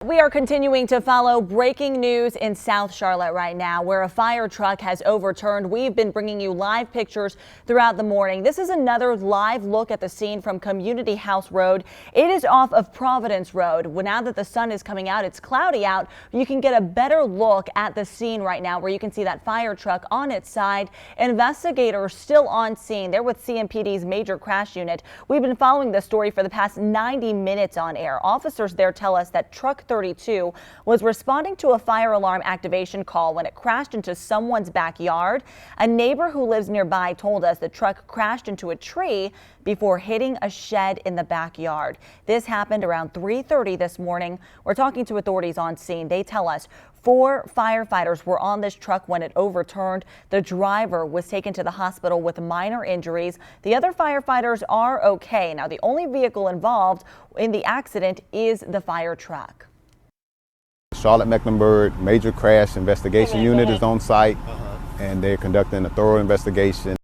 We are continuing to follow breaking news in South Charlotte right now, where a fire truck has overturned. We've been bringing you live pictures throughout the morning. This is another live look at the scene from Community House Road. It is off of Providence Road. Well, now that the sun is coming out, it's cloudy out. You can get a better look at the scene right now, where you can see that fire truck on its side. Investigators still on scene. They're with CMPD's major crash unit. We've been following this story for the past 90 minutes on air. Officers there tell us that Truck 32 was responding to a fire alarm activation call when it crashed into someone's backyard. A neighbor who lives nearby told us the truck crashed into a tree before hitting a shed in the backyard. This happened around 3:30 this morning. We're talking to authorities on scene. They tell us 4 firefighters were on this truck when it overturned. The driver was taken to the hospital with minor injuries. The other firefighters are okay. Now, the only vehicle involved in the accident is the fire truck. Charlotte-Mecklenburg Major Crash Investigation Unit is on site, and they're conducting a thorough investigation.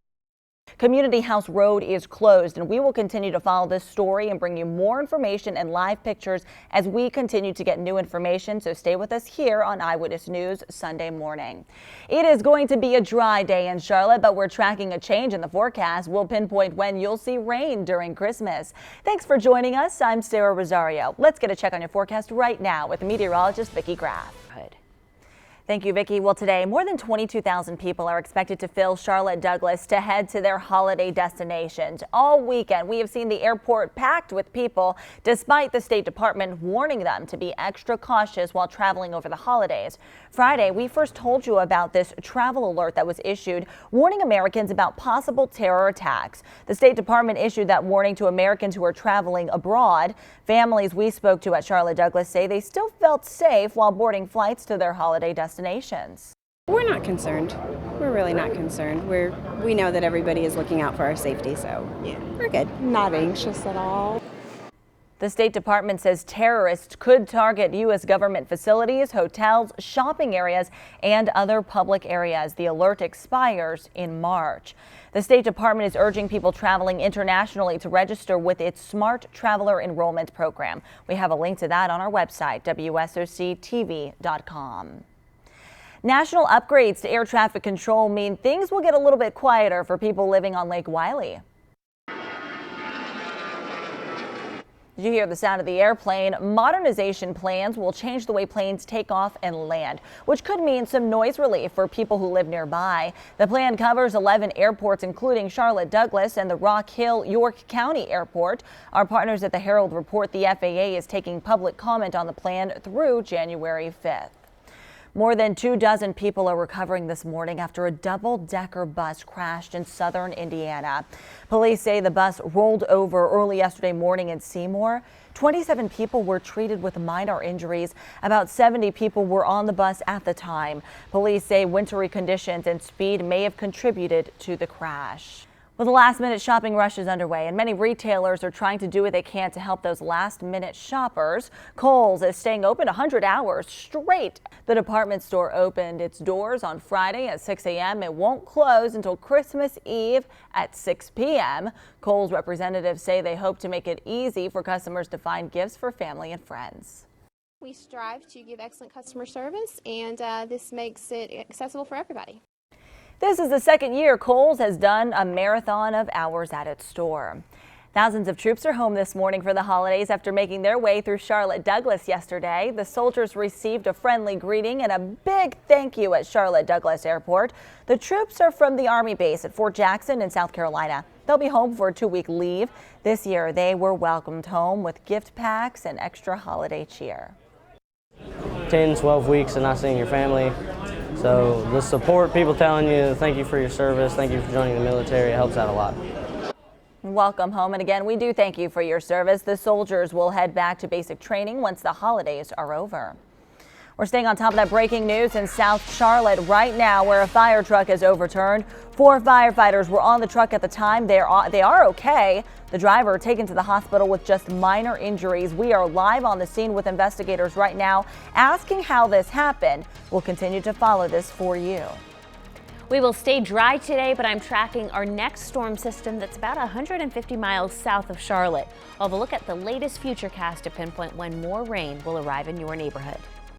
Community House Road is closed, and we will continue to follow this story and bring you more information and live pictures as we continue to get new information. So stay with us here on Eyewitness News Sunday morning. It is going to be a dry day in Charlotte, but we're tracking a change in the forecast. We'll pinpoint when you'll see rain during Christmas. Thanks for joining us. I'm Sarah Rosario. Let's get a check on your forecast right now with meteorologist Vicki Graff. Thank you, Vicki. Well, today, more than 22,000 people are expected to fill Charlotte Douglas to head to their holiday destinations. All weekend, we have seen the airport packed with people, despite the State Department warning them to be extra cautious while traveling over the holidays. Friday, we first told you about this travel alert that was issued, warning Americans about possible terror attacks. The State Department issued that warning to Americans who are traveling abroad. Families we spoke to at Charlotte Douglas say they still felt safe while boarding flights to their holiday destinations. We're not concerned. We're really not concerned. We know that everybody is looking out for our safety, so yeah, we're good. Not anxious at all. The State Department says terrorists could target U.S. government facilities, hotels, shopping areas, and other public areas. The alert expires in March. The State Department is urging people traveling internationally to register with its Smart Traveler Enrollment Program. We have a link to that on our website, WSOCTV.com. National upgrades to air traffic control mean things will get a little bit quieter for people living on Lake Wylie. Did you hear the sound of the airplane? Modernization plans will change the way planes take off and land, which could mean some noise relief for people who live nearby. The plan covers 11 airports, including Charlotte Douglas and the Rock Hill York County Airport. Our partners at the Herald report the FAA is taking public comment on the plan through January 5th. More than 24 people are recovering this morning after a double-decker bus crashed in southern Indiana. Police say the bus rolled over early yesterday morning in Seymour. 27 people were treated with minor injuries. About 70 people were on the bus at the time. Police say wintry conditions and speed may have contributed to the crash. Well, the last-minute shopping rush is underway, and many retailers are trying to do what they can to help those last-minute shoppers. Kohl's is staying open 100 hours straight. The department store opened its doors on Friday at 6 a.m. It won't close until Christmas Eve at 6 p.m. Kohl's representatives say they hope to make it easy for customers to find gifts for family and friends. We strive to give excellent customer service, and this makes it accessible for everybody. This is the second year Kohl's has done a marathon of hours at its store. Thousands of troops are home this morning for the holidays after making their way through Charlotte Douglas yesterday. The soldiers received a friendly greeting and a big thank you at Charlotte Douglas Airport. The troops are from the Army base at Fort Jackson in South Carolina. They'll be home for a 2-week leave. This year they were welcomed home with gift packs and extra holiday cheer. 10, 12 weeks and not seeing your family. So the support, people telling you thank you for your service, thank you for joining the military, it helps out a lot. Welcome home, and again, we do thank you for your service. The soldiers will head back to basic training once the holidays are over. We're staying on top of that breaking news in South Charlotte right now, where a fire truck is overturned. 4 firefighters were on the truck at the time. They are okay. The driver taken to the hospital with just minor injuries. We are live on the scene with investigators right now, asking how this happened. We'll continue to follow this for you. We will stay dry today, but I'm tracking our next storm system that's about 150 miles south of Charlotte. I'll have a look at the latest futurecast to pinpoint when more rain will arrive in your neighborhood.